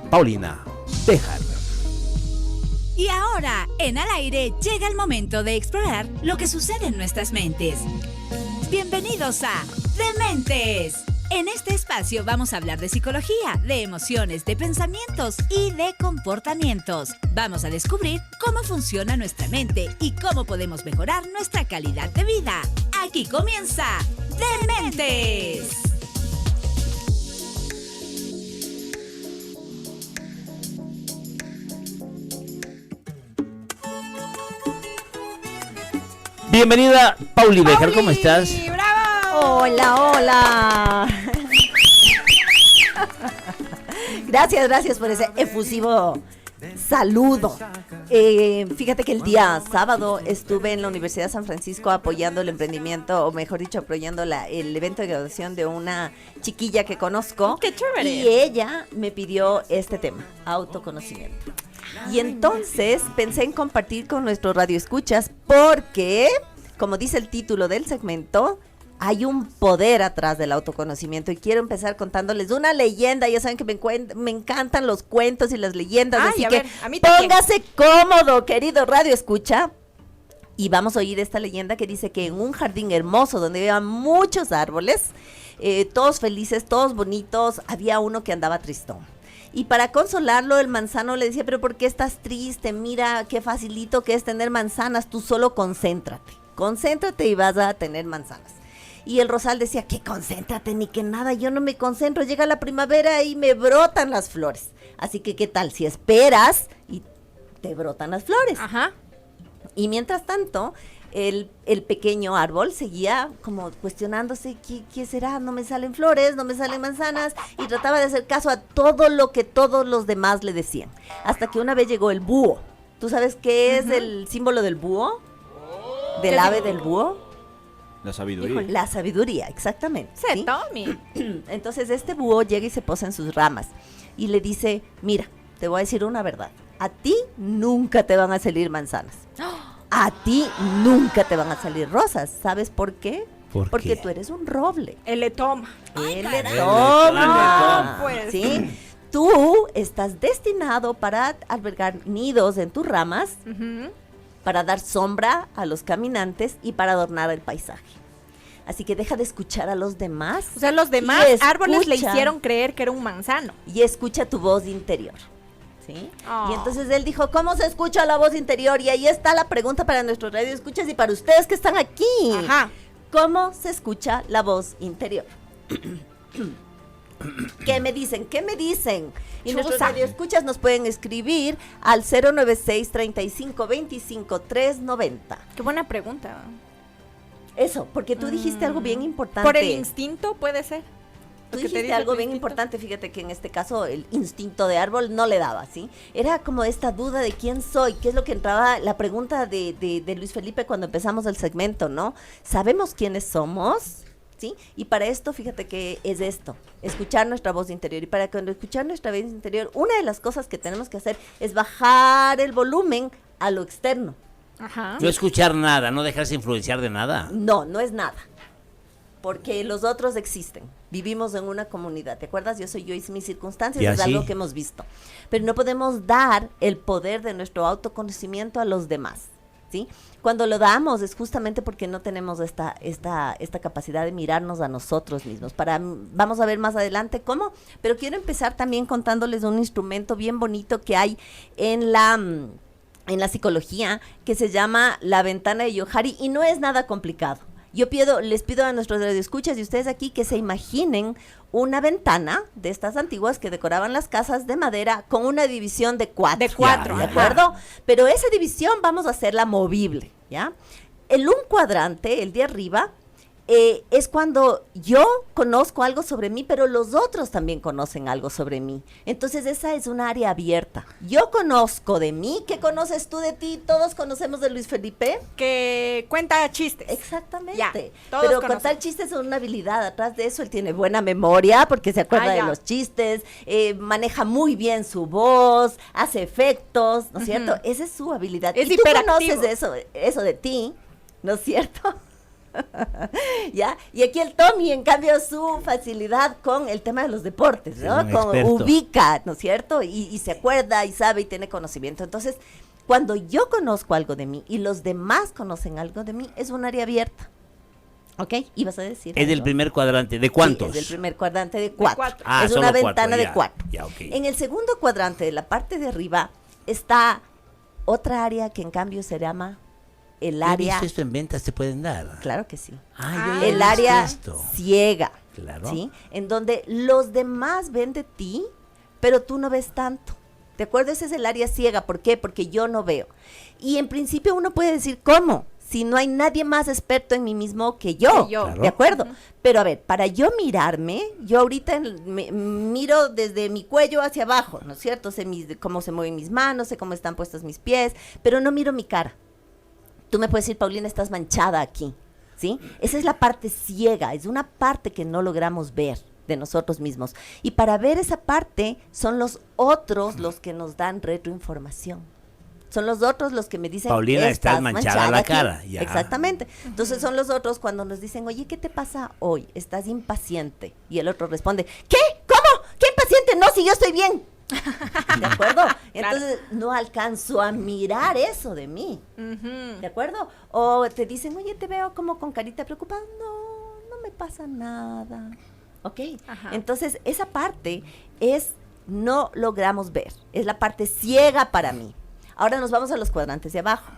Paulina Béjar. Y ahora, en Al Aire, llega el momento de explorar lo que sucede en nuestras mentes. Bienvenidos a Dementes. En este espacio vamos a hablar de psicología, de emociones, de pensamientos y de comportamientos. Vamos a descubrir cómo funciona nuestra mente y cómo podemos mejorar nuestra calidad de vida. Aquí comienza Dementes. Bienvenida, Pauli Béjar, ¿cómo estás? ¡Bravo! Hola. Gracias por ese efusivo saludo. Fíjate que el día sábado estuve en la Universidad de San Francisco apoyando el emprendimiento, o mejor dicho, apoyando el evento de graduación de una chiquilla que conozco. ¡Qué chévere! Y ella me pidió este tema, autoconocimiento. Y entonces pensé en compartir con nuestros radioescuchas porque, como dice el título del segmento, hay un poder atrás del autoconocimiento y quiero empezar contándoles una leyenda. Ya saben que me encantan los cuentos y las leyendas, así que a mí también. Póngase cómodo, querido radioescucha, y vamos a oír esta leyenda que dice que en un jardín hermoso donde había muchos árboles, todos felices, todos bonitos, había uno que andaba tristón. Y para consolarlo, el manzano le decía, pero ¿por qué estás triste? Mira qué facilito que es tener manzanas, tú solo concéntrate y vas a tener manzanas. Y el rosal decía, que concéntrate, ni que nada, yo no me concentro, llega la primavera y me brotan las flores. Así que, ¿qué tal si esperas y te brotan las flores? Ajá. Y mientras tanto, el pequeño árbol seguía como cuestionándose, ¿qué será? No me salen flores, no me salen manzanas, y trataba de hacer caso a todo lo que todos los demás le decían. Hasta que una vez llegó el búho. ¿Tú sabes qué es el símbolo del búho? ¿Del ave del búho? La sabiduría. La sabiduría, exactamente. Se ¿sí? tome. Entonces este búho llega y se posa en sus ramas y le dice, mira, te voy a decir una verdad. A ti nunca te van a salir manzanas. A ti nunca te van a salir rosas. ¿Sabes por qué? Porque tú eres un roble. Él le toma. Él le toma. No, pues. ¿Sí? Tú estás destinado para albergar nidos en tus ramas, para dar sombra a los caminantes y para adornar el paisaje. Así que deja de escuchar a los demás. O sea, los demás árboles le hicieron creer que era un manzano. Y escucha tu voz interior. ¿Sí? Oh. Y entonces él dijo, ¿cómo se escucha la voz interior? Y ahí está la pregunta para nuestros radioescuchas y para ustedes que están aquí. Ajá. ¿Cómo se escucha la voz interior? ¿Qué me dicen? Y nuestros radioescuchas nos pueden escribir al 096-3525-390. Qué buena pregunta. Eso, porque tú dijiste algo bien importante. ¿Por el instinto puede ser? Tú dijiste algo bien importante, fíjate que en este caso el instinto de árbol no le daba, ¿sí? Era como esta duda de quién soy, qué es lo que entraba, la pregunta de Luis Felipe cuando empezamos el segmento, ¿no? ¿Sabemos quiénes somos? ¿Sí? Y para esto, fíjate que es esto, escuchar nuestra voz interior. Y para cuando escuchar nuestra voz interior, una de las cosas que tenemos que hacer es bajar el volumen a lo externo. Ajá. No escuchar nada, no dejarse influenciar de nada. No es nada. Porque los otros existen. Vivimos en una comunidad. ¿Te acuerdas? Yo soy yo y mis circunstancias. Ya, es algo que hemos visto. Pero no podemos dar el poder de nuestro autoconocimiento a los demás. ¿Sí? Cuando lo damos es justamente porque no tenemos esta capacidad de mirarnos a nosotros mismos. Vamos a ver más adelante cómo. Pero quiero empezar también contándoles un instrumento bien bonito que hay en la psicología que se llama la ventana de Johari y no es nada complicado. Les pido a nuestros radioescuchas y ustedes aquí que se imaginen una ventana de estas antiguas que decoraban las casas de madera con una división de 4. De 4, ¿de acuerdo? Pero esa división vamos a hacerla movible, ¿ya? Un cuadrante, el de arriba, es cuando yo conozco algo sobre mí, pero los otros también conocen algo sobre mí. Entonces esa es un área abierta. Yo conozco de mí, ¿qué conoces tú de ti? Todos conocemos de Luis Felipe. Que cuenta chistes. Exactamente. Ya, pero contar chistes es una habilidad. Atrás de eso él tiene buena memoria porque se acuerda de los chistes, maneja muy bien su voz, hace efectos, ¿no es cierto? Esa es su habilidad. Es y tú hiperactivo. conoces eso de ti, ¿no es cierto? ¿Ya? Y aquí el Tommy, en cambio, su facilidad con el tema de los deportes, ¿no? Es un experto. Ubica, ¿no es cierto? Y se acuerda y sabe y tiene conocimiento. Entonces, cuando yo conozco algo de mí y los demás conocen algo de mí, es un área abierta. ¿Ok? ¿Ibas a decir Es del algo? primer cuadrante. ¿De cuántos? Sí, es del primer cuadrante de 4. cuatro. Ah, es solo una cuatro, ventana de ya, 4. ya, ok. En el segundo cuadrante, de la parte de arriba, está otra área que en cambio se llama el He área... visto esto en ventas, te pueden dar. Claro que sí. Ah, yo ya he El visto área esto. ciega. Claro. ¿Sí? En donde los demás ven de ti, pero tú no ves tanto. ¿De acuerdo? Ese es el área ciega. ¿Por qué? Porque yo no veo. Y en principio uno puede decir, ¿cómo? Si no hay nadie más experto en mí mismo que yo. Que yo. Claro. ¿De acuerdo? Pero a ver, para yo mirarme, yo ahorita me miro desde mi cuello hacia abajo, ¿no es cierto? Sé cómo se mueven mis manos, sé cómo están puestos mis pies, pero no miro mi cara. Tú me puedes decir, Paulina, estás manchada aquí, ¿sí? Esa es la parte ciega, es una parte que no logramos ver de nosotros mismos. Y para ver esa parte, son los otros los que nos dan retroinformación. Son los otros los que me dicen, Paulina, estás manchada la aquí". cara, ya. Exactamente. Entonces son los otros cuando nos dicen, oye, ¿qué te pasa hoy? Estás impaciente. Y el otro responde, ¿qué? ¿Cómo? ¿Qué impaciente? No, si yo estoy bien. ¿De acuerdo? Entonces no alcanzo a mirar eso de mí. ¿De acuerdo? O te dicen, oye, te veo como con carita preocupada. No me pasa nada. ¿Ok? Ajá. Entonces esa parte no logramos ver. Es la parte ciega para mí. Ahora nos vamos a los cuadrantes de abajo.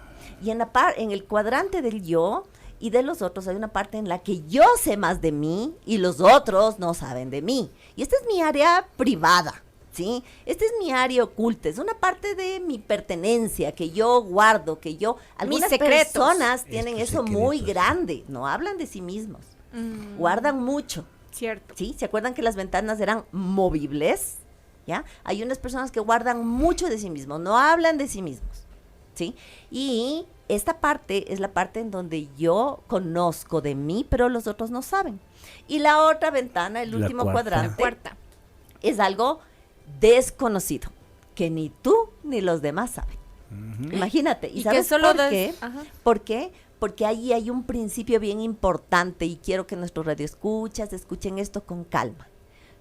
Y en el cuadrante del yo y de los otros hay una parte en la que yo sé más de mí y los otros no saben de mí. Y esta es mi área privada, ¿sí? Esta es mi área oculta, es una parte de mi pertenencia que yo guardo, que yo... Algunas secretos. personas tienen Estos eso muy secretos. grande, no hablan de sí mismos, guardan mucho. Cierto. ¿Sí? ¿Se acuerdan que las ventanas eran movibles? ¿Ya? Hay unas personas que guardan mucho de sí mismos, no hablan de sí mismos, ¿sí? Y esta parte es la parte en donde yo conozco de mí, pero los otros no saben. Y la otra ventana, el La último cuarta. La cuadrante, cuarta. es algo desconocido, que ni tú ni los demás saben. Imagínate. ¿Y Y sabes que solo por qué? Ajá. ¿Por qué? Porque ahí hay un principio bien importante y quiero que nuestros radioescuchas escuchen esto con calma.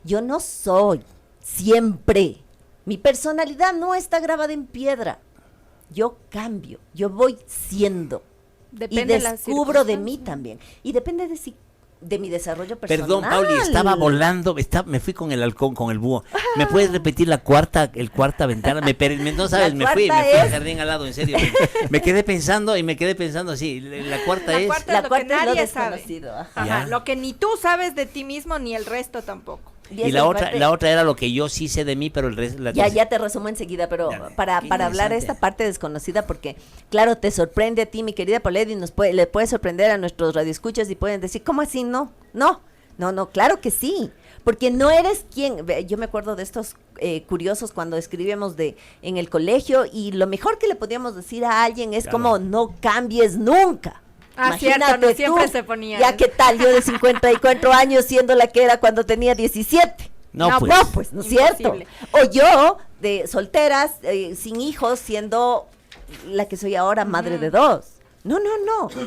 Yo no soy siempre. Mi personalidad no está grabada en piedra. Yo cambio, yo voy siendo. Depende y de las descubro de mí circunstancias. también. Y depende de mi desarrollo personal. Perdón, Pauli, estaba volando, me fui con el halcón, con el búho. ¿Me puedes repetir la cuarta ventana? No sabes, La me fui cuarta al es- jardín al lado, en serio. Me quedé pensando así. La cuarta La es... cuarta La es lo cuarta que es lo nadie sabe. desconocido. Ajá. Ajá, Ya. lo que ni tú sabes de ti mismo ni el resto tampoco. Y Y esa parte- la otra era lo que yo sí sé de mí, pero el resto... Ya te resumo enseguida, pero Dale, para qué hablar de interesante. esta parte desconocida, porque claro, te sorprende a ti, mi querida Paulette, y le puede sorprender a nuestros radioescuchas y pueden decir, ¿cómo así? No, claro que sí, porque no eres quien. Yo me acuerdo de estos curiosos cuando escribíamos en el colegio y lo mejor que le podíamos decir a alguien es Claro. como, no cambies nunca. Ah, cierto, no siempre se ponía Ya eso. qué tal, yo de 54 años siendo la que era cuando tenía 17. No, No, pues. No, pues, ¿no es cierto? Imposible. O yo, de solteras, sin hijos, siendo la que soy ahora, madre de 2. No.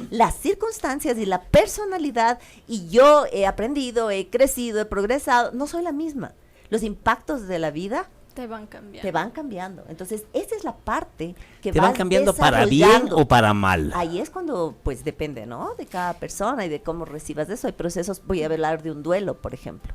Las circunstancias y la personalidad, y yo he aprendido, he crecido, he progresado, no soy la misma. Los impactos de la vida Te van cambiando. te van cambiando. Entonces, esa es la parte que ¿Te van vas cambiando para bien desarrollando. o para mal? Ahí es cuando, pues depende, ¿no? De cada persona y de cómo recibas eso. Hay procesos, voy a hablar de un duelo, por ejemplo.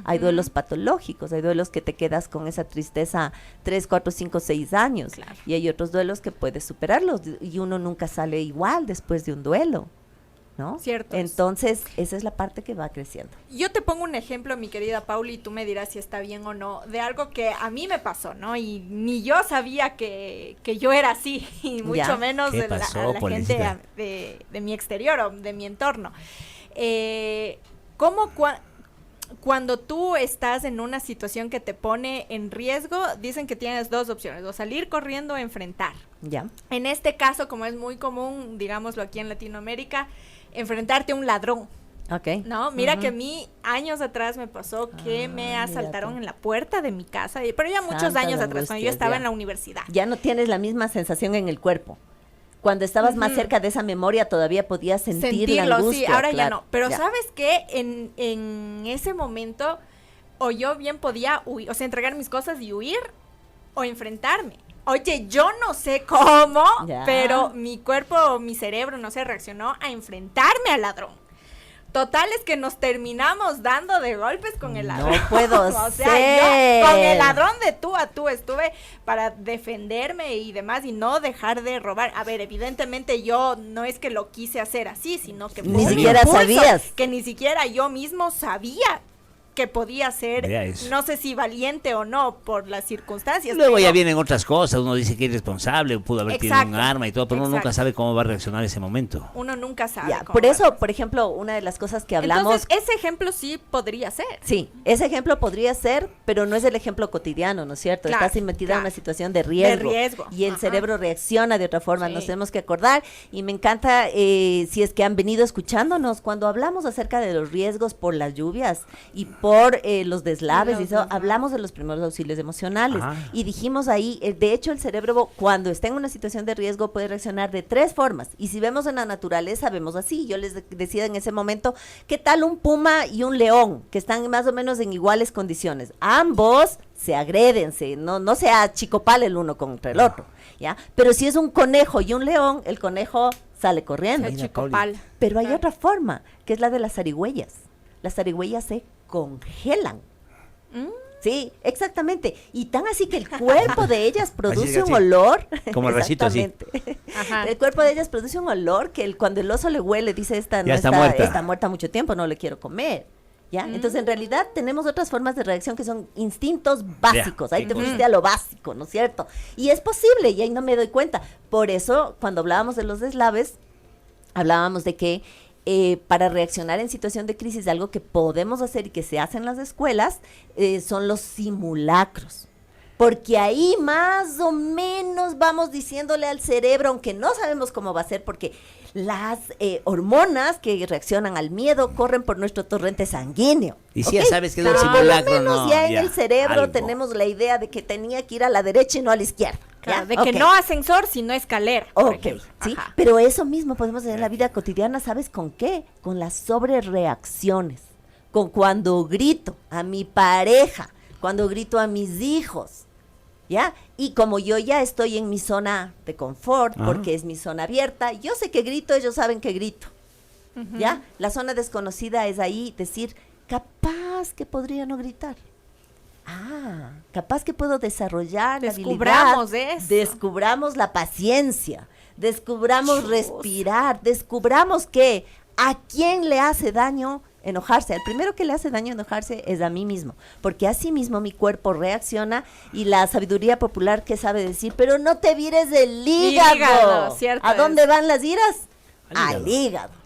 Hay duelos patológicos, hay duelos que te quedas con esa tristeza 3, 4, 5, 6 años. Claro. Y hay otros duelos que puedes superarlos y uno nunca sale igual después de un duelo, ¿no? Cierto es. Entonces, esa es la parte que va creciendo. Yo te pongo un ejemplo, mi querida Pauli, y tú me dirás si está bien o no, de algo que a mí me pasó, ¿no? Y ni yo sabía que yo era así, y mucho Ya. menos ¿Qué de la, pasó, a la gente Paulicita? de mi exterior o de mi entorno. Cuando tú estás en una situación que te pone en riesgo, dicen que tienes dos opciones, o salir corriendo o enfrentar. ¿Ya? En este caso, como es muy común, digámoslo aquí en Latinoamérica, enfrentarte a un ladrón. Ok. No, mira Ujú. que a mí años atrás me pasó que Ah, me mira asaltaron tú. en la puerta de mi casa, pero ya muchos Santas años atrás, cuando yo angustias, estaba ya. en la universidad. Ya no tienes la misma sensación en el cuerpo. Cuando estabas más Ujú. cerca de esa memoria todavía podías sentir la Sentirlo, angustia. sí, ahora ya claro, no. Pero ya. ¿sabes qué? En ese momento, o yo bien podía huir, o sea, entregar mis cosas y huir, o enfrentarme. Oye, yo no sé cómo, Ya. pero mi cuerpo, mi cerebro, no sé, reaccionó a enfrentarme al ladrón. Total es que nos terminamos dando de golpes con el ladrón. No puedo O sea, ser. yo con el ladrón de tú a tú estuve para defenderme y demás y no dejar de robar. A ver, evidentemente yo no es que lo quise hacer así, sino que Ni fue un siquiera impulso sabías. que ni siquiera yo mismo sabía que podía ser, Vea eso. no sé si valiente o no por las circunstancias. Luego ya pero- vienen otras cosas, uno dice que es responsable, pudo haber tenido un Exacto, arma y todo, pero uno nunca exacto. sabe cómo va a reaccionar ese momento. Uno nunca sabe. Ya, cómo por va a eso, ser. por ejemplo, una de las cosas que hablamos... Entonces, ese ejemplo sí podría ser. Sí, ese ejemplo podría ser, pero no es el ejemplo cotidiano, ¿no es cierto? Claro, Estás metida en claro. una situación de riesgo. riesgo, Y el ajá. cerebro reacciona de otra forma, Sí. nos tenemos que acordar. Y me encanta, si es que han venido escuchándonos, cuando hablamos acerca de los riesgos por las lluvias y por los deslaves, y Los eso, deslaves. hablamos de los primeros auxilios emocionales. Ah. Y dijimos ahí, de hecho, el cerebro cuando está en una situación de riesgo puede reaccionar de 3 formas. Y si vemos en la naturaleza, vemos así. Yo les decía en ese momento, ¿qué tal un puma y un león que están más o menos en iguales condiciones? Ambos se agreden, no se achicopala el uno contra el otro, ¿ya? Pero si es un conejo y un león, el conejo sale corriendo. El Mira, chico Pauli. pal. Pero hay Claro. otra forma, que es la de las zarigüeyas. Las zarigüeyas se congelan. Mm. Sí, exactamente. Y tan así que el cuerpo de ellas produce así. un olor. Como el recito, así. Exactamente. Ajá. El cuerpo de ellas produce un olor que cuando el oso le huele, dice, esta no Ya está muerta. está muerta mucho tiempo, no le quiero comer. ¿Ya? Entonces, en realidad, tenemos otras formas de reacción que son instintos básicos. Ahí te qué fuiste a lo básico, ¿no es cierto? Y es posible, y ahí no me doy cuenta. Por eso, cuando hablábamos de los deslaves, hablábamos de que para reaccionar en situación de crisis, algo que podemos hacer y que se hace en las escuelas, son los simulacros. Porque ahí más o menos vamos diciéndole al cerebro, aunque no sabemos cómo va a ser, porque las hormonas que reaccionan al miedo corren por nuestro torrente sanguíneo. Y si ya ¿ok? sabes que es un Pero simulacro, por lo menos no, ya en ya, el cerebro algo. tenemos la idea de que tenía que ir a la derecha y no a la izquierda. Claro, ¿ya? de que Ok. no ascensor, sino escalera. por Ok, ejemplo. sí, Ajá. pero eso mismo podemos hacer en la vida cotidiana, ¿sabes con qué? Con las sobrereacciones, con cuando grito a mi pareja, cuando grito a mis hijos, ¿ya? Y como yo ya estoy en mi zona de confort, Ajá. porque es mi zona abierta, yo sé que grito, ellos saben que grito, ¿ya? La zona desconocida es ahí decir, capaz que podría no gritar. Ah, capaz que puedo desarrollar la Descubramos habilidad, eso. descubramos la paciencia, descubramos respirar, descubramos que a quién le hace daño enojarse. El primero que le hace daño enojarse es a mí mismo, porque así mismo mi cuerpo reacciona y la sabiduría popular que sabe decir, pero no te vires del hígado. Hígado, cierto ¿A dónde es. van las iras? Al Al hígado.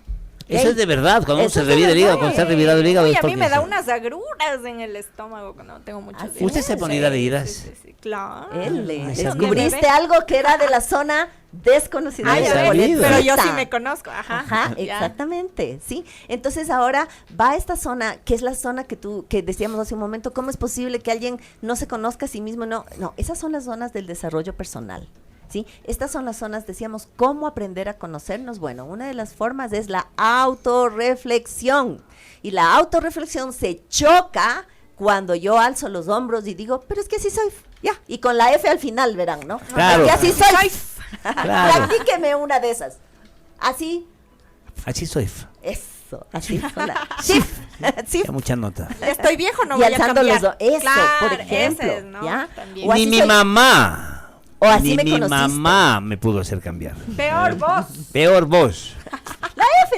Eso es de verdad, cuando uno Eso se es de revira el hígado, verdad. cuando está revirado el hígado. Uy, es a mí porque me da se- unas agruras en el estómago cuando tengo muchos ¿Ah, días. sí? ¿Usted se pone ira de iras? Sí, claro. Ele, Ay, descubriste algo que era de la zona desconocida. Ay, de a ver, sabido. pero yo sí Esta. me conozco, ajá. Ajá, Ya. exactamente, sí. Entonces ahora va a esta zona, que es la zona que decíamos hace un momento, ¿cómo es posible que alguien no se conozca a sí mismo? No, esas son las zonas del desarrollo personal, ¿sí? Estas son las zonas, decíamos, ¿cómo aprender a conocernos? Bueno, una de las formas es la autorreflexión. Y la autorreflexión se choca cuando yo alzo los hombros y digo, pero es que así soy, ya. Y con la F al final, verán, ¿no? Claro. Es que así soy. Claro. Practíqueme una de esas. Así, Así soy. eso, así. Con la shift, shift. Ya mucha nota. Estoy viejo, no Y voy a alzando cambiar. los eso, Claro, por ejemplo, ese es, ¿no? ¿ya? También. O así Ni mi soy- mamá. O así Ni me mi conociste. mamá me pudo hacer cambiar. Peor vos. Peor vos.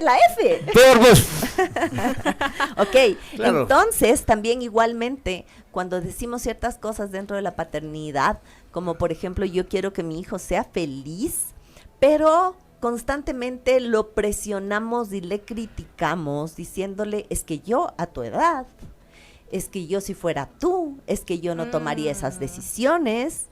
La F. Peor vos. Ok, Claro. entonces también igualmente cuando decimos ciertas cosas dentro de la paternidad, como por ejemplo yo quiero que mi hijo sea feliz, pero constantemente lo presionamos y le criticamos diciéndole, es que yo a tu edad, es que yo si fuera tú, es que yo no tomaría esas decisiones.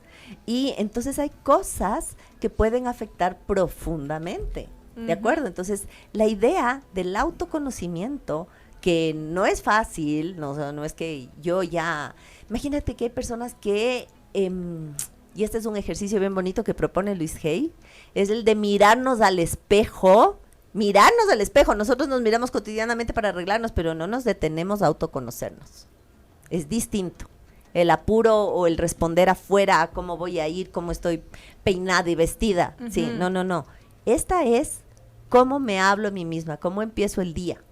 Y entonces hay cosas que pueden afectar profundamente, ¿de acuerdo? Entonces, la idea del autoconocimiento, que no es fácil, no es que yo ya... Imagínate que hay personas que y este es un ejercicio bien bonito que propone Luis Hay, es el de mirarnos al espejo. Nosotros nos miramos cotidianamente para arreglarnos, pero no nos detenemos a autoconocernos. Es distinto. El apuro o el responder afuera a cómo voy a ir, cómo estoy peinada y vestida. Sí, no. Esta es cómo me hablo a mí misma, cómo empiezo el día,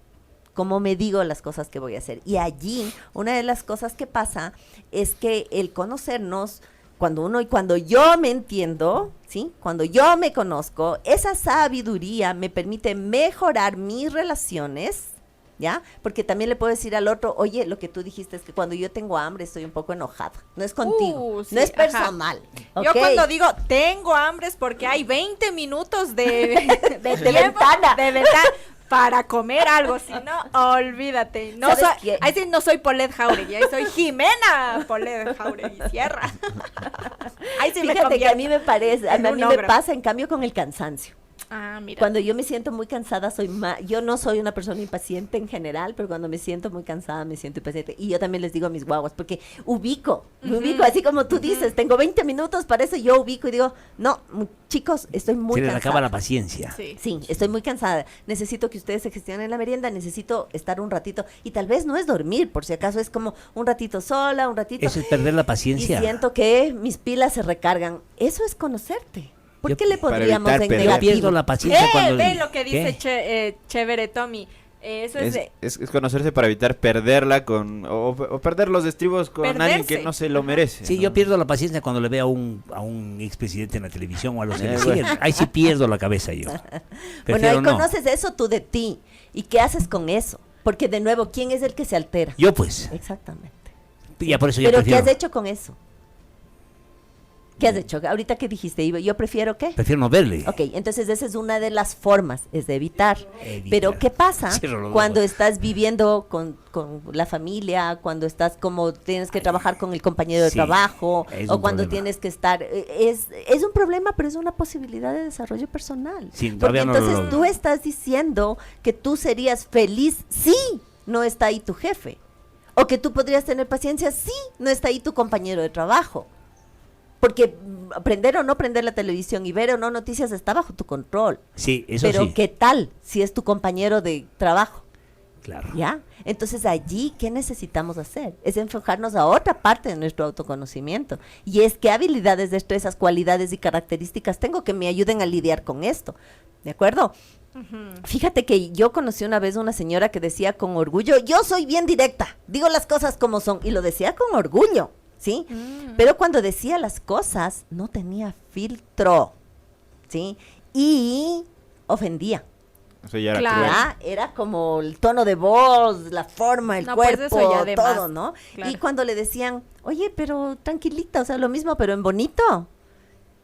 cómo me digo las cosas que voy a hacer. Y allí, una de las cosas que pasa es que el conocernos, cuando yo me entiendo, ¿sí? Cuando yo me conozco, esa sabiduría me permite mejorar mis relaciones, ¿ya? Porque también le puedo decir al otro, oye, lo que tú dijiste es que cuando yo tengo hambre estoy un poco enojada. No es contigo, Sí, no es personal. Yo ¿ok? cuando digo tengo hambre es porque hay 20 minutos de ventana. De ventana para comer algo, si no, olvídate. No ¿Sabes soy, qué? ahí sí no soy Paulette Jauregui, ahí soy Jimena Paulette Jauregui Sierra. Ahí sí me Fíjate que a mí convierto me parece, a en mí un me ogro. pasa en cambio con el cansancio. Ah, mira. Cuando yo me siento muy cansada, yo no soy una persona impaciente en general, pero cuando me siento muy cansada, me siento impaciente. Y yo también les digo a mis guaguas, porque me ubico, así como tú dices, tengo 20 minutos, para eso yo ubico y digo, no, chicos, estoy muy Se les cansada. acaba la paciencia. Sí. Sí, estoy muy cansada. Necesito que ustedes se gestionen la merienda, necesito estar un ratito. Y tal vez no es dormir, por si acaso es como un ratito sola, un ratito. Eso es perder la Y paciencia. siento que mis pilas se recargan. Eso es conocerte. ¿Por Yo- qué le para podríamos evitar en perder. Yo negativo? pierdo la paciencia cuando... Ve lo que dice ¿Qué? Chévere Tommy. Eso es, Es conocerse para evitar perderla o perder los estribos con alguien que Perderse. no se lo merece. Sí, ¿no? yo pierdo la paciencia cuando le veo a un expresidente en la televisión o a los que le bueno. siguen. Ahí sí pierdo la cabeza yo. Bueno, Prefiero ahí no. conoces eso tú de ti. ¿Y qué haces con eso? Porque de nuevo, ¿quién es el que se altera? Yo pues, Exactamente. ya por eso yo Pero ¿qué prefiero. has hecho con eso? ¿Qué has hecho? Ahorita que dijiste, Ivo, yo prefiero qué. Prefiero no verle. Ok, entonces esa es una de las formas, es de evitar. Evitar. Pero ¿qué pasa Cierro los cuando ojos. estás viviendo con la familia, cuando estás como tienes que trabajar con el compañero de Sí, trabajo, es o un cuando problema. tienes que estar... Es un problema, pero es una posibilidad de desarrollo personal. Sí, Porque todavía no entonces lo- tú estás diciendo que tú serías feliz si no está ahí tu jefe. O que tú podrías tener paciencia si no está ahí tu compañero de trabajo. Porque prender o no prender la televisión y ver o no noticias está bajo tu control. Sí, eso Pero sí. ¿qué tal si es tu compañero de trabajo? Claro. ¿Ya? Entonces allí, ¿qué necesitamos hacer? Es enfocarnos a otra parte de nuestro autoconocimiento. Y es qué habilidades, destrezas, cualidades y características tengo que me ayuden a lidiar con esto. ¿De acuerdo? Fíjate que yo conocí una vez una señora que decía con orgullo, yo soy bien directa, digo las cosas como son. Y lo decía con orgullo, ¿sí? Pero cuando decía las cosas, no tenía filtro, ¿sí? Y ofendía. Eso ya era Claro. cruel. ¿Ya? Era como el tono de voz, la forma, el No, pues cuerpo, eso ya de todo, más. ¿no? Claro. Y cuando le decían, oye, pero tranquilita, o sea, lo mismo, pero en bonito.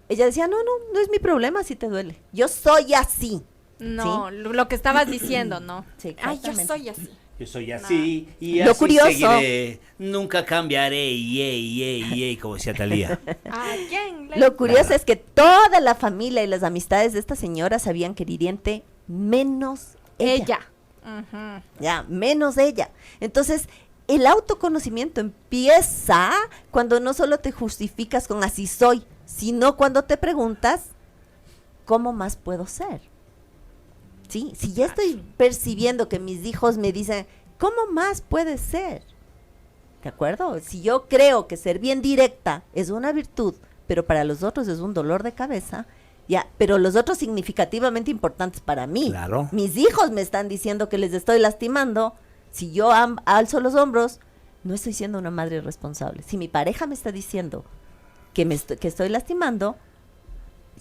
Ella decía, no es mi problema si te duele. Yo soy así. no, lo que estabas diciendo, no. Sí, Ay, yo exactamente. soy así. Yo soy así y Lo así curioso- seguiré. Nunca cambiaré, como decía Talía. ¿A quién le- Lo curioso es que toda la familia y las amistades de esta señora sabían que era hiriente, menos ella. Ujú. Ya, menos ella. Entonces, el autoconocimiento empieza cuando no solo te justificas con así soy, sino cuando te preguntas, ¿cómo más puedo ser? ¿Sí? Si ya estoy percibiendo que mis hijos me dicen, ¿cómo más puede ser? ¿De acuerdo? Si yo creo que ser bien directa es una virtud, pero para los otros es un dolor de cabeza, ya, pero los otros significativamente importantes para mí. Claro. Mis hijos me están diciendo que les estoy lastimando. Si yo alzo los hombros, no estoy siendo una madre responsable. Si mi pareja me está diciendo que que estoy lastimando,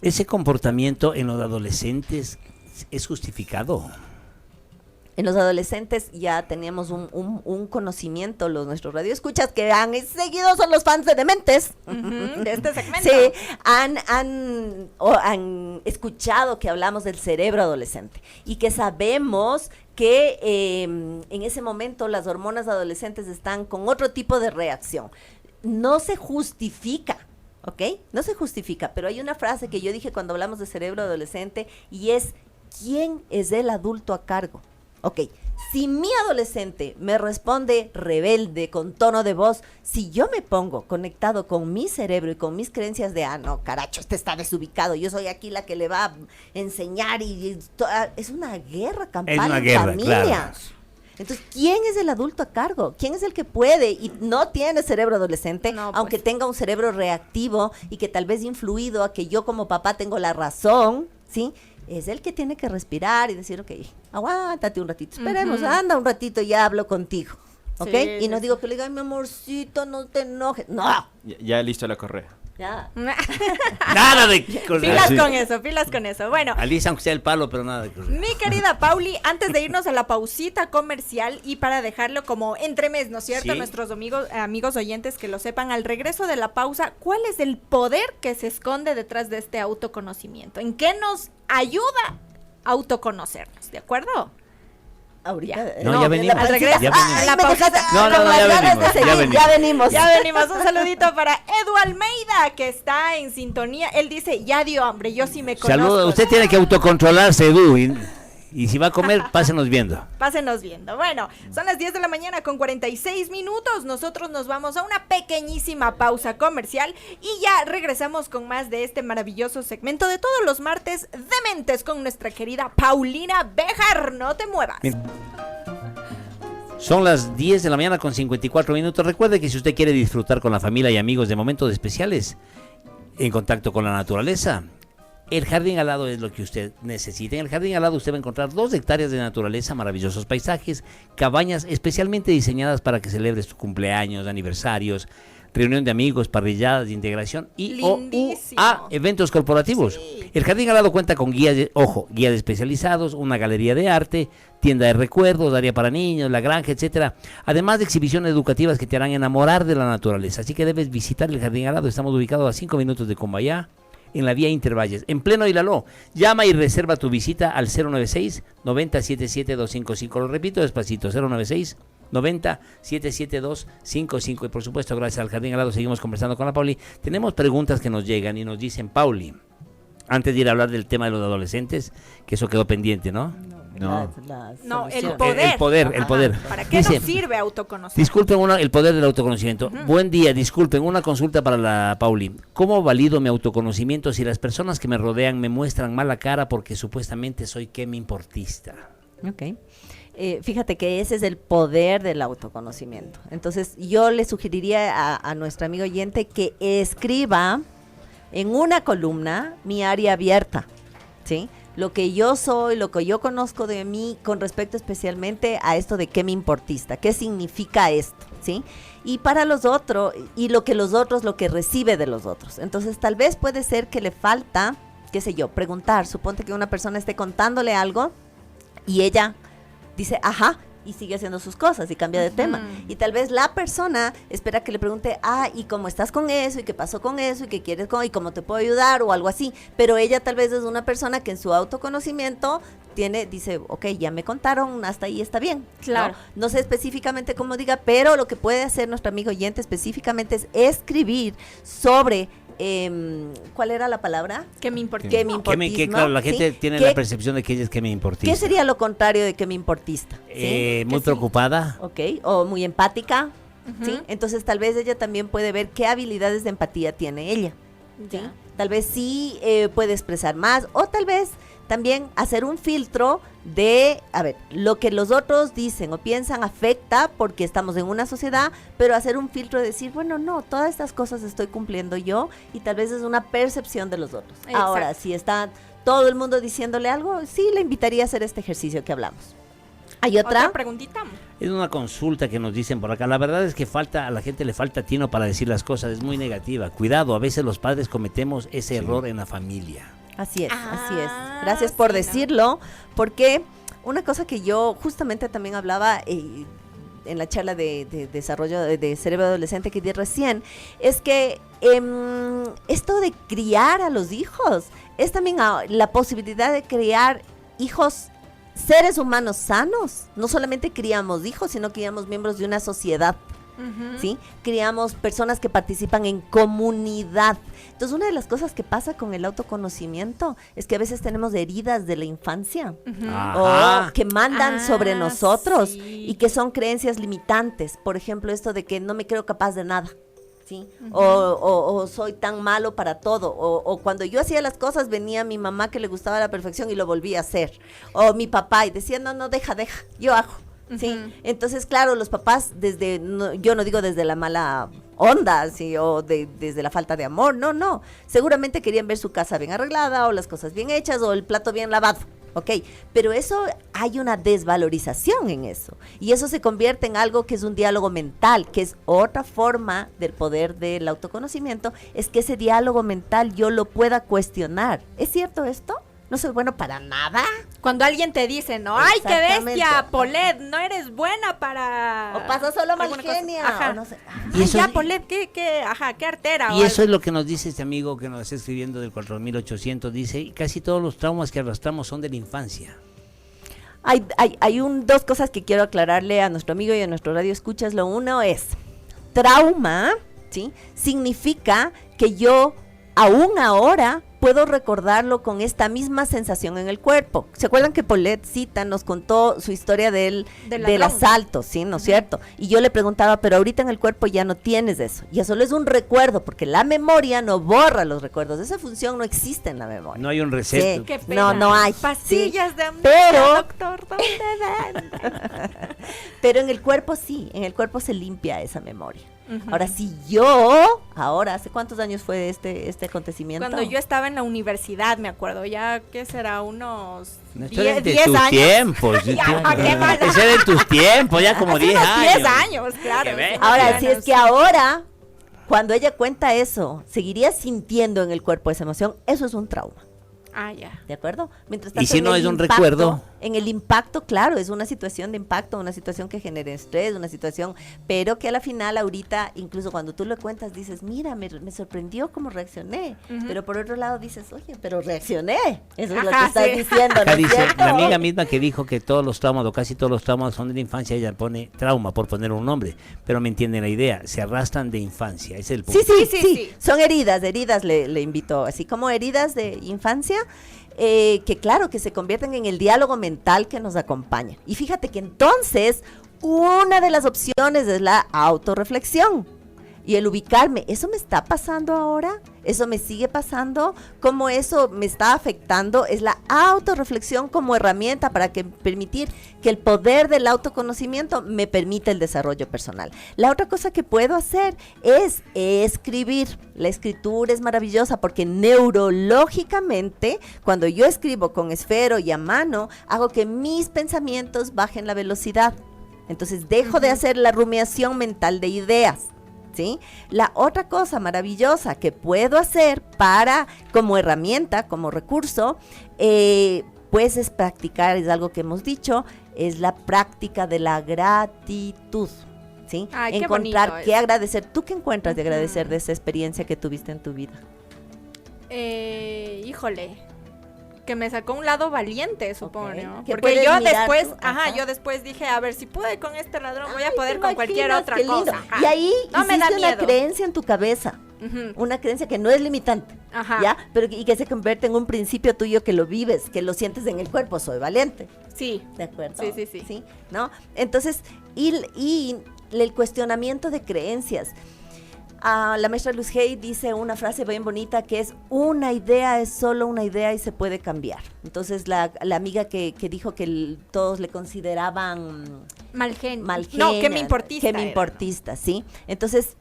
Ese comportamiento en los adolescentes es justificado. en los adolescentes ya teníamos un conocimiento, nuestros radioescuchas que han seguido son los fans de Dementes. Ujú, de este segmento. Sí, han escuchado que hablamos del cerebro adolescente y que sabemos que en ese momento las hormonas adolescentes están con otro tipo de reacción. No se justifica, ¿ok? No se justifica, pero hay una frase que yo dije cuando hablamos de cerebro adolescente y es, ¿quién es el adulto a cargo? Ok, Si mi adolescente me responde rebelde, con tono de voz, si yo me pongo conectado con mi cerebro y con mis creencias de, no, caracho, este está desubicado, yo soy aquí la que le va a enseñar es una guerra campal Es una en guerra, familia. claro. Entonces, ¿quién es el adulto a cargo? ¿Quién es el que puede y no tiene cerebro adolescente, No, pues. aunque tenga un cerebro reactivo y que tal vez influido a que yo como papá tengo la razón, ¿sí? Es el que tiene que respirar y decir, ok, aguántate un ratito, esperemos, anda un ratito y ya hablo contigo, ¿ok? Sí, Y no sí, digo que le diga, ay, mi amorcito, no te enojes, no, Ya listo la correa. ya. Nada de correr. Pilas Sí. con eso, pilas con eso. Bueno, Alisa, aunque sea el palo, pero nada de correr. mi querida Pauli, antes de irnos a la pausita comercial y para dejarlo como entremés, ¿no es cierto? Sí. Nuestros amigos oyentes que lo sepan, al regreso de la pausa, ¿cuál es el poder que se esconde detrás de este autoconocimiento? ¿En qué nos ayuda a autoconocernos? ¿De acuerdo? Ahorita. No, ya venimos. Al regreso, Ya venimos. a la me pausita. dejaste No, no, con no, las ya ganas venimos, de seguir, ya venimos. ya venimos. Ya venimos, un saludito para Edu Almeida, que está en sintonía. Él dice, ya dio hambre, yo sí me conozco. Saludos. Usted tiene que autocontrolarse, Edu. Y si va a comer, pásenos viendo. Pásenos viendo. Bueno, son las 10 de la mañana con 46 minutos. Nosotros nos vamos a una pequeñísima pausa comercial y ya regresamos con más de este maravilloso segmento de todos los martes de Mentes con nuestra querida Paulina Béjar. No te muevas. Bien. Son las 10 de la mañana con 54 minutos. Recuerde que si usted quiere disfrutar con la familia y amigos de momentos especiales en contacto con la naturaleza, el jardín al lado es lo que usted necesita. En el jardín al lado usted va a encontrar 2 hectáreas de naturaleza, maravillosos paisajes, cabañas especialmente diseñadas para que celebres tu cumpleaños, aniversarios, reunión de amigos, parrilladas de integración y Lindísimo. eventos corporativos. Sí. El jardín al lado cuenta con guías guías especializados, una galería de arte, tienda de recuerdos, área para niños, la granja, etcétera. Además de exhibiciones educativas que te harán enamorar de la naturaleza. Así que debes visitar el jardín al lado. Estamos ubicados a 5 minutos de Combayá, en la vía Intervalles, en pleno Ilaló. Llama y reserva tu visita al 096-9077-255. Lo repito despacito, 096-9077-255. Y por supuesto, gracias al Jardín al lado, seguimos conversando con la Pauli. Tenemos preguntas que nos llegan y nos dicen, Pauli, antes de ir a hablar del tema de los adolescentes, que eso quedó pendiente, ¿no? No. No, el solución. poder. El Ajá. poder. ¿Para qué Dice, nos sirve autoconocer? disculpen, el poder del autoconocimiento. Buen día, disculpen, una consulta para la Pauli. ¿Cómo valido mi autoconocimiento si las personas que me rodean me muestran mala cara porque supuestamente soy que me importista? Ok. Fíjate que ese es el poder del autoconocimiento. Entonces, yo le sugeriría a nuestro amigo oyente que escriba en una columna mi área abierta, ¿sí? Lo que yo soy, lo que yo conozco de mí con respecto especialmente a esto de qué me importista, qué significa esto, ¿sí? Y para los otros, y lo que recibe de los otros. Entonces, tal vez puede ser que le falta, qué sé yo, preguntar. Suponte que una persona esté contándole algo y ella dice, ajá, y sigue haciendo sus cosas y cambia de tema. Y tal vez la persona espera que le pregunte, ¿y cómo estás con eso? ¿Y qué pasó con eso? ¿Y qué quieres con? ¿Y cómo te puedo ayudar? O algo así. Pero ella tal vez es una persona que en su autoconocimiento dice, ok, ya me contaron, hasta ahí está bien. Claro. No sé específicamente cómo diga, pero lo que puede hacer nuestro amigo oyente específicamente es escribir sobre ¿cuál era la palabra? ¿Qué me importa? Que me importismo, claro, la gente ¿sí? tiene ¿Qué- la percepción de que ella es que me importista. ¿Qué sería lo contrario de que me importista? Muy preocupada. Ok, o muy empática, ¿sí? Ujú. Entonces tal vez ella también puede ver qué habilidades de empatía tiene ella, ¿sí? Ya. Tal vez sí puede expresar más, o tal vez también hacer un filtro de, a ver, lo que los otros dicen o piensan afecta porque estamos en una sociedad, pero hacer un filtro de decir, bueno, no, todas estas cosas estoy cumpliendo yo y tal vez es una percepción de los otros. Exacto. Ahora, si está todo el mundo diciéndole algo, sí le invitaría a hacer este ejercicio que hablamos. ¿Hay ¿Otra preguntita? Es una consulta que nos dicen por acá. La verdad es que a la gente le falta tino para decir las cosas. Es muy negativa. Cuidado, a veces los padres cometemos ese error en la familia. Así es, así es. Ah, Gracias por sí, ¿no? decirlo, porque una cosa que yo justamente también hablaba en la charla de desarrollo de cerebro adolescente que di recién, es que esto de criar a los hijos es también la posibilidad de criar hijos, seres humanos sanos. No solamente criamos hijos, sino criamos miembros de una sociedad, ¿sí? Criamos personas que participan en comunidad. Entonces, una de las cosas que pasa con el autoconocimiento es que a veces tenemos heridas de la infancia Ajá. o que mandan sobre nosotros sí. y que son creencias limitantes. Por ejemplo, esto de que no me creo capaz de nada. ¿Sí? O soy tan malo para todo, o cuando yo hacía las cosas venía mi mamá que le gustaba la perfección y lo volvía a hacer, o mi papá y decía, no, deja, yo hago, ¿sí? Entonces, claro, los papás yo no digo desde la mala onda, ¿sí? O desde la falta de amor, no, seguramente querían ver su casa bien arreglada, o las cosas bien hechas, o el plato bien lavado. Ok, pero eso hay una desvalorización en eso y eso se convierte en algo que es un diálogo mental, que es otra forma del poder del autoconocimiento, es que ese diálogo mental yo lo pueda cuestionar. ¿Es cierto esto? ¿No soy bueno para nada? Cuando alguien te dice, no, ¡ay, qué Exactamente. bestia, Polet! No eres buena para... O pasa solo mal alguna cosa. genia, Ajá. o no sé. Y Ay, eso- ya, Polet, qué artera. Y o eso algo. es lo que nos dice este amigo que nos está escribiendo del 4800, dice, y casi todos los traumas que arrastramos son de la infancia. Hay dos cosas que quiero aclararle a nuestro amigo y a nuestro radio escuchas. Lo uno es, trauma, ¿sí? Significa que yo aún ahora puedo recordarlo con esta misma sensación en el cuerpo. ¿Se acuerdan que Paulette Cita nos contó su historia del Del ladrón. asalto, sí, ¿no es cierto? Y yo le preguntaba, pero ahorita en el cuerpo ya no tienes eso, ya solo es un recuerdo, porque la memoria no borra los recuerdos, esa función no existe en la memoria. No hay un reset. Sí. Qué pena. No hay. Pastillas Sí. de amnesia, Pero- doctor, ¿dónde ven? Pero en el cuerpo sí, en el cuerpo se limpia esa memoria. Ahora, si yo, ¿hace cuántos años fue este acontecimiento? Cuando yo estaba en la universidad, me acuerdo, ya, ¿qué será? Unos No, esto era 10 de tus años. tiempos. Ya, qué mala. Ese era de tus tiempos, ya como Hace 10 unos años. 10 años, claro. Que ve. sí, Ahora, 10 si es años. que ahora, cuando ella cuenta eso, seguiría sintiendo en el cuerpo esa emoción, eso es un trauma. Ah, ya. ¿De acuerdo? Mientras Y si en no el es un recuerdo. En el impacto, claro, es una situación de impacto, una situación que genera estrés, una situación, pero que a la final ahorita, incluso cuando tú lo cuentas, dices, mira, me sorprendió cómo reaccioné. Pero por otro lado dices, oye, pero reaccioné. Eso es lo que Ajá, estás sí. diciendo, ¿no Acá es dice, cierto? la amiga misma que dijo que todos los traumas o casi todos los traumas son de la infancia, ella pone trauma por poner un nombre, pero me entienden la idea, se arrastran de infancia, ese es el punto. Sí, son heridas le invito, así como heridas de infancia, que claro, que se convierten en el diálogo mental que nos acompaña. Y fíjate que entonces, una de las opciones es la autorreflexión. Y el ubicarme, ¿eso me está pasando ahora? ¿Eso me sigue pasando? ¿Cómo eso me está afectando? Es la autorreflexión como herramienta para permitir que el poder del autoconocimiento me permita el desarrollo personal. La otra cosa que puedo hacer es escribir. La escritura es maravillosa porque neurológicamente, cuando yo escribo con esfero y a mano, hago que mis pensamientos bajen la velocidad. Entonces dejo de hacer la rumiación mental de ideas. ¿Sí? La otra cosa maravillosa que puedo hacer como herramienta, como recurso, pues es practicar, es algo que hemos dicho, es la práctica de la gratitud. ¿Sí? Ay, qué Encontrar bonito qué es. agradecer. ¿Tú qué encuentras de agradecer de esa experiencia que tuviste en tu vida? Híjole, que me sacó un lado valiente, supongo. Que Porque puedes yo mirar después, tú, yo después dije, a ver, si pude con este ladrón, voy a Ay, poder ¿te con cualquier imaginas? otra Qué lindo. cosa. Ajá. Y ahí No me da hiciste una miedo. creencia en tu cabeza. Ujú. Una creencia que no es limitante, Ajá. ¿ya? Pero y que se convierte en un principio tuyo que lo vives, que lo sientes en el cuerpo, soy valiente. Sí. ¿De acuerdo? Sí. ¿No? Entonces, y el cuestionamiento de creencias. La maestra Luz Hay dice una frase bien bonita que es: una idea es solo una idea y se puede cambiar. Entonces, la amiga que dijo que todos le consideraban Mal genio. mal No, que me genia, importista. que me era, importista, ¿sí? Entonces,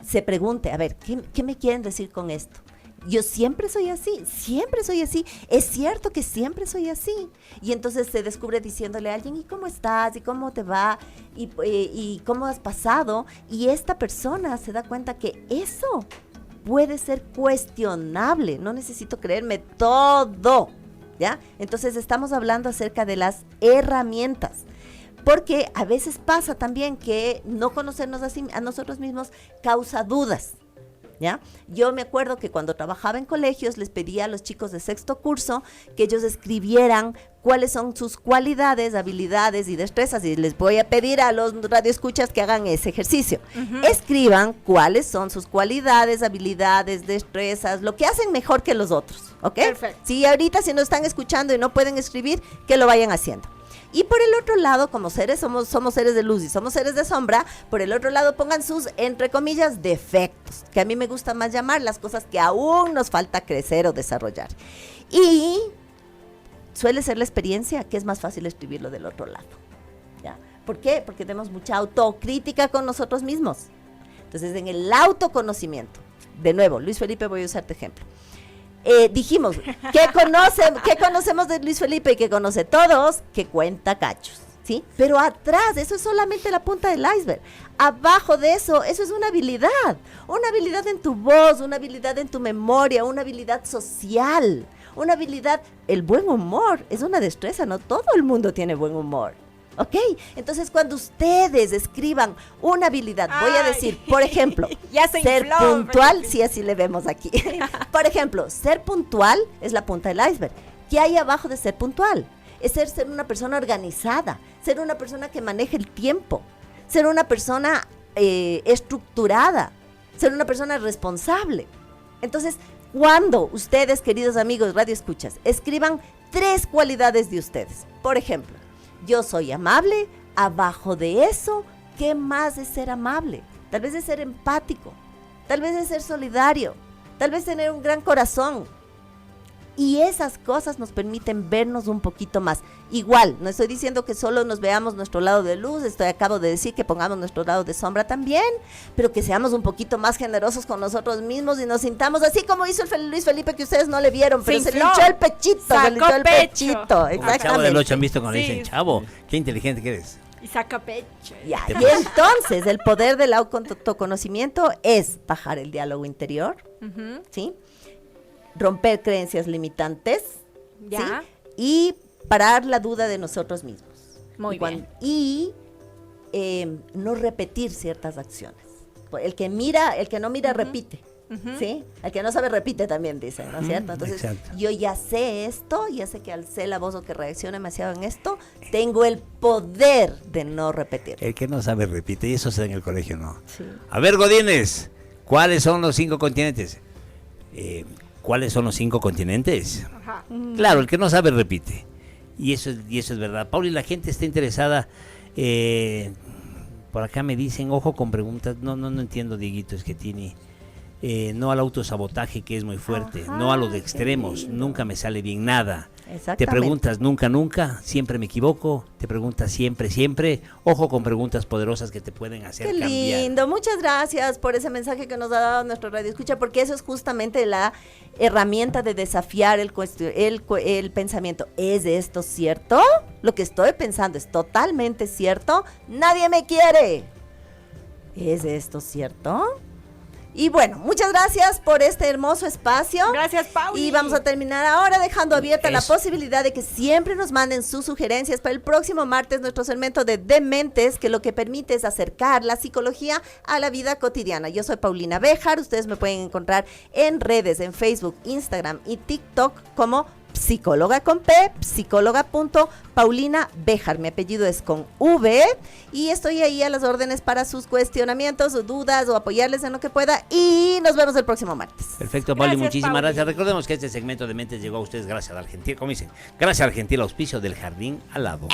se pregunte, a ver, ¿qué me quieren decir con esto? Yo siempre soy así, es cierto que siempre soy así. Y entonces se descubre diciéndole a alguien, ¿y cómo estás? ¿Y cómo te va? ¿Y cómo has pasado? Y esta persona se da cuenta que eso puede ser cuestionable, no necesito creerme todo, ¿ya? Entonces estamos hablando acerca de las herramientas. Porque a veces pasa también que no conocernos a nosotros mismos causa dudas. ¿Ya? Yo me acuerdo que cuando trabajaba en colegios les pedía a los chicos de sexto curso que ellos escribieran cuáles son sus cualidades, habilidades y destrezas, y les voy a pedir a los radioescuchas que hagan ese ejercicio. Escriban cuáles son sus cualidades, habilidades, destrezas, lo que hacen mejor que los otros, ¿ok? Perfecto. Si ahorita si nos están escuchando y no pueden escribir, que lo vayan haciendo. Y por el otro lado, como seres, somos seres de luz y somos seres de sombra, por el otro lado pongan sus, entre comillas, defectos, que a mí me gusta más llamar las cosas que aún nos falta crecer o desarrollar. Y suele ser la experiencia que es más fácil escribirlo del otro lado. ¿Ya? ¿Por qué? Porque tenemos mucha autocrítica con nosotros mismos. Entonces, en el autoconocimiento, de nuevo, Luis Felipe, voy a usarte ejemplo. Dijimos, ¿qué conocemos de Luis Felipe y que conoce todos? Que cuenta cachos, ¿sí? Pero atrás, eso es solamente la punta del iceberg. Abajo de eso es una habilidad en tu voz, una habilidad en tu memoria, una habilidad social, una habilidad, el buen humor es una destreza, no todo el mundo tiene buen humor. ¿Ok? Entonces, cuando ustedes escriban una habilidad, voy a decir, por ejemplo, Ya se ser infló, puntual, sí, así le vemos aquí. Por ejemplo, ser puntual es la punta del iceberg. ¿Qué hay abajo de ser puntual? Es ser una persona organizada, ser una persona que maneje el tiempo, ser una persona estructurada, ser una persona responsable. Entonces, cuando ustedes, queridos amigos radioescuchas, escriban 3 cualidades de ustedes, por ejemplo, yo soy amable, abajo de eso, ¿qué más es ser amable? Tal vez es ser empático, tal vez es ser solidario, tal vez tener un gran corazón. Y esas cosas nos permiten vernos un poquito más. Igual, no estoy diciendo que solo nos veamos nuestro lado de luz, acabo de decir que pongamos nuestro lado de sombra también, pero que seamos un poquito más generosos con nosotros mismos y nos sintamos así como hizo el Luis Felipe, que ustedes no le vieron, pero se le hinchó el pechito, se le hinchó el pechito. Como el Chavo del Exactamente. 8 han visto cuando Sí, dicen, sí. chavo, qué inteligente que eres. Y saca pecho. Ya, y entonces el poder del autoconocimiento es bajar el diálogo interior, Ujú. ¿sí? Romper creencias limitantes, Ya. ¿sí? Y parar la duda de nosotros mismos. Muy Y bien. Y no repetir ciertas acciones. El que no mira, repite. ¿Sí? El que no sabe repite también, dice, ¿no es cierto? Entonces, exacto. yo ya sé esto, ya sé que alcé la voz o que reaccione demasiado en esto, tengo el poder de no repetir. El que no sabe repite, y eso se da en el colegio, ¿no? Sí. A ver, Godínez, ¿cuáles son los 5 continentes? ¿Cuáles son los 5 continentes? Ajá. Claro, el que no sabe repite. Y eso es verdad. Pauli, la gente está interesada. Por acá me dicen, ojo con preguntas. No entiendo, Dieguito, es que tiene. No al autosabotaje, que es muy fuerte. Ajá, no a los qué extremos. lindo. Nunca me sale bien nada. Exactamente. Te preguntas nunca, siempre me equivoco. Te preguntas siempre. Ojo con preguntas poderosas que te pueden hacer Qué cambiar. lindo, muchas gracias por ese mensaje que nos ha dado nuestro radio escucha, porque eso es justamente la herramienta de desafiar el pensamiento. ¿Es esto cierto? Lo que estoy pensando es totalmente cierto. Nadie me quiere. ¿Es esto cierto? Y bueno, muchas gracias por este hermoso espacio. Gracias, Pauli. Y vamos a terminar ahora dejando abierta la Eso. posibilidad de que siempre nos manden sus sugerencias para el próximo martes, nuestro segmento de Dementes, que lo que permite es acercar la psicología a la vida cotidiana. Yo soy Paulina Béjar, ustedes me pueden encontrar en redes, en Facebook, Instagram y TikTok como psicóloga con P, psicóloga.paulina Béjar. Mi apellido es con V y estoy ahí a las órdenes para sus cuestionamientos o dudas o apoyarles en lo que pueda, y nos vemos el próximo martes. Perfecto, Pauli, Gracias, muchísimas Pauli. gracias. Recordemos que este segmento de Mentes llegó a ustedes gracias al gentil, como dicen, gracias al gentil auspicio del Jardín al lado.